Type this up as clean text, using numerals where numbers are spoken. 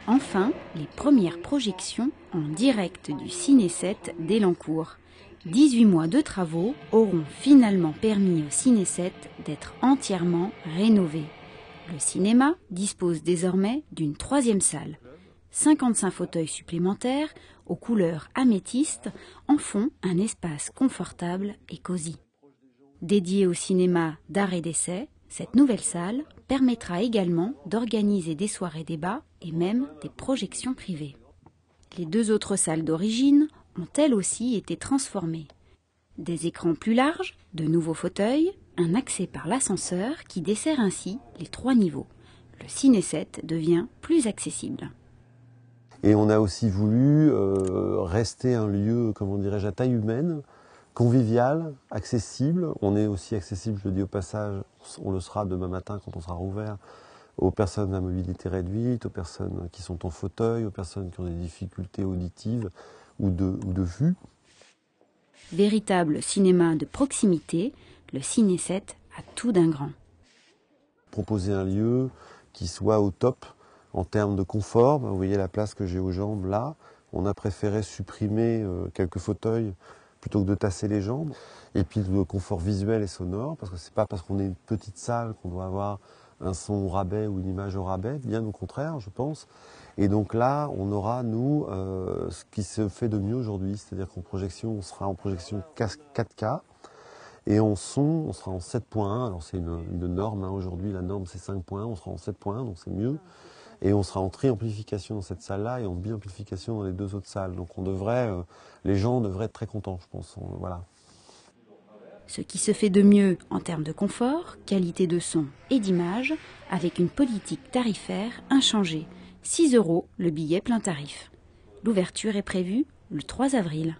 Enfin, les premières projections en direct du Ciné 7 d'Elancourt. 18 mois de travaux auront finalement permis au Ciné 7 d'être entièrement rénové. Le cinéma dispose désormais d'une 3e salle. 55 fauteuils supplémentaires aux couleurs améthystes en font un espace confortable et cosy. Dédiée au cinéma d'art et d'essai, cette nouvelle salle permettra également d'organiser des soirées débats et même des projections privées. Les 2 autres salles d'origine ont elles aussi été transformées. Des écrans plus larges, de nouveaux fauteuils, un accès par l'ascenseur qui dessert ainsi les 3 niveaux. Le Ciné 7 devient plus accessible. Et on a aussi voulu rester un lieu, comment dirais-je, à taille humaine, convivial, accessible. On est aussi accessible, je le dis au passage, on le sera demain matin quand on sera rouvert, aux personnes à mobilité réduite, aux personnes qui sont en fauteuil, aux personnes qui ont des difficultés auditives ou de vue. Véritable cinéma de proximité, le Ciné 7 a tout d'un grand. Proposer un lieu qui soit au top en termes de confort, vous voyez la place que j'ai aux jambes là, on a préféré supprimer quelques fauteuils plutôt que de tasser les jambes. Et puis le confort visuel et sonore, parce que c'est pas parce qu'on est une petite salle qu'on doit avoir un son au rabais ou une image au rabais, bien au contraire, je pense. Et donc là, on aura, nous, ce qui se fait de mieux aujourd'hui, c'est-à-dire qu'en projection, on sera en projection 4K, et en son, on sera en 7.1, alors c'est une norme, hein. Aujourd'hui la norme c'est 5.1, on sera en 7.1, donc c'est mieux. Et on sera en triamplification dans cette salle-là et en biamplification dans les 2 autres salles. Donc les gens devraient être très contents, je pense. Voilà. Ce qui se fait de mieux en termes de confort, qualité de son et d'image, avec une politique tarifaire inchangée. 6 € le billet plein tarif. L'ouverture est prévue le 3 avril.